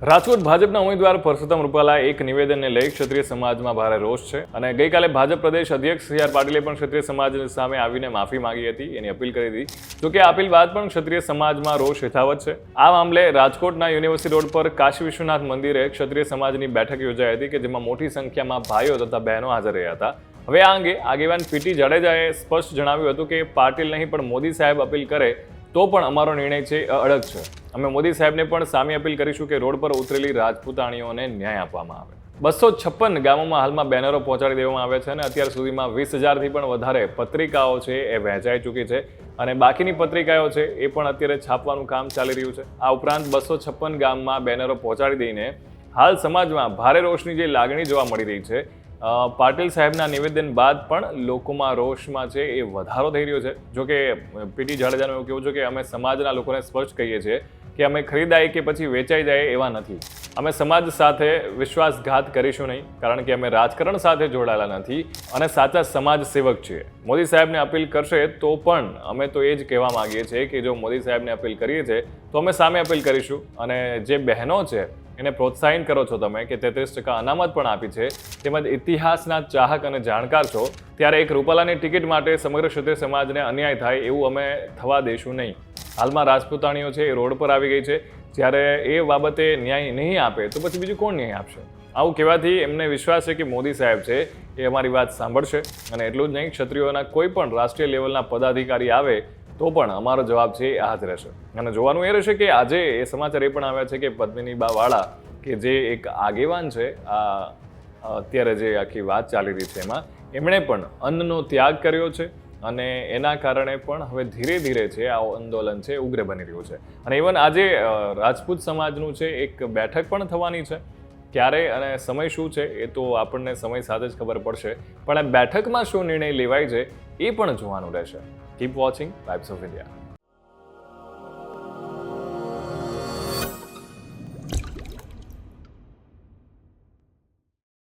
રાજકોટ ભાજપના ઉમેદવાર પરસોત્તમ રૂપાલા એક નિવેદનને લઈ ક્ષત્રિય સમાજમાં ભારે રોષ છે અને ગઈકાલે ભાજપ પ્રદેશ અધ્યક્ષ સી આર પાટીલે પણ ક્ષત્રિય સમાજ સામે આવીને માફી માંગી હતી, એની અપીલ કરી હતી. જોકે આ અપીલ બાદ પણ ક્ષત્રિય સમાજમાં રોષ યથાવત છે. આ મામલે રાજકોટના યુનિવર્સિટી રોડ પર કાશી વિશ્વનાથ મંદિરે ક્ષત્રિય સમાજની બેઠક યોજાઈ હતી કે જેમાં મોટી સંખ્યામાં ભાઈઓ તથા બહેનો હાજર રહ્યા હતા. હવે આ અંગે આગેવાન પીટી જાડેજાએ સ્પષ્ટ જણાવ્યું હતું કે પાટીલ નહીં પણ મોદી સાહેબ અપીલ કરે તો પણ અમારો નિર્ણય છે અડગ છે. અમે મોદી સાહેબને પણ સામી અપીલ કરીશું કે રોડ પર ઉતરેલી રાજપૂતાણીઓને ન્યાય આપવામાં આવે. 256 ગામોમાં હાલમાં બેનરો પહોંચાડી દેવામાં આવે છે અને અત્યાર સુધીમાં 20,000થી પણ વધારે પત્રિકાઓ છે એ વહેંચાઈ ચૂકી છે અને બાકીની પત્રિકાઓ છે એ પણ અત્યારે છાપવાનું કામ ચાલી રહ્યું છે. આ ઉપરાંત 256 ગામમાં બેનરો પહોંચાડી દઈને હાલ સમાજમાં ભારે રોષની જે લાગણી જોવા મળી રહી છે. પાટીલ સાહેબના નિવેદન બાદ પણ લોકોમાં રોષમાં છે એ વધારો થઈ રહ્યો છે. જોકે પીટી જાડેજાનું એવું કહેવું છે કે અમે સમાજના લોકોને સ્પષ્ટ કહીએ છીએ કે અમે ખરીદાય કે પછી વેચાઈ જાય એવા નથી. અમે સમાજ સાથે વિશ્વાસઘાત કરીશું નહીં, કારણ કે અમે રાજકારણ સાથે જોડાયેલા નથી અને સાચા સમાજ સેવક છીએ. મોદી સાહેબને અપીલ કરશે તો પણ અમે તો એ જ કહેવા માંગીએ છીએ કે જો મોદી સાહેબને અપીલ કરીએ છીએ તો અમે સામે અપીલ કરીશું. અને જે બહેનો છે એને પ્રોત્સાહિત કરો છો તમે કે 33% અનામત પણ આપી છે, તેમજ ઇતિહાસના ચાહક અને જાણકાર છો, ત્યારે એક રૂપાલાની ટિકિટ માટે સમગ્ર ક્ષત્રિય સમાજને અન્યાય થાય એવું અમે થવા દઈશું નહીં. હાલમાં રાજપૂતાણીઓ છે એ રોડ પર આવી ગઈ છે. જ્યારે એ બાબતે ન્યાય નહીં આપે તો પછી બીજું કોણ ન્યાય આપશે? આવું કહેવાથી એમને વિશ્વાસ છે કે મોદી સાહેબ છે એ અમારી વાત સાંભળશે. અને એટલું જ નહીં, ક્ષત્રિયોના કોઈ પણ રાષ્ટ્રીય લેવલના પદાધિકારી આવે તો પણ અમારો જવાબ છે એ આ જ રહેશે. અને જોવાનું એ રહેશે કે આજે એ સમાચાર એ પણ આવ્યા છે કે પદ્મિની બા વાળા કે જે એક આગેવાન છે આ અત્યારે જે આખી વાત ચાલી રહી છે એમાં, એમણે પણ અન્નનો ત્યાગ કર્યો છે અને એના કારણે પણ હવે ધીરે ધીરે છે આ આંદોલન છે ઉગ્ર બની રહ્યું છે. અને ઇવન આજે રાજપૂત સમાજનું છે એક બેઠક પણ થવાની છે. ક્યારે અને સમય શું છે એ તો આપણને સમય સાથે જ ખબર પડશે, પણ આ બેઠકમાં શું નિર્ણય લેવાય છે એ પણ જોવાનું રહેશે. Keep watching vibes of India.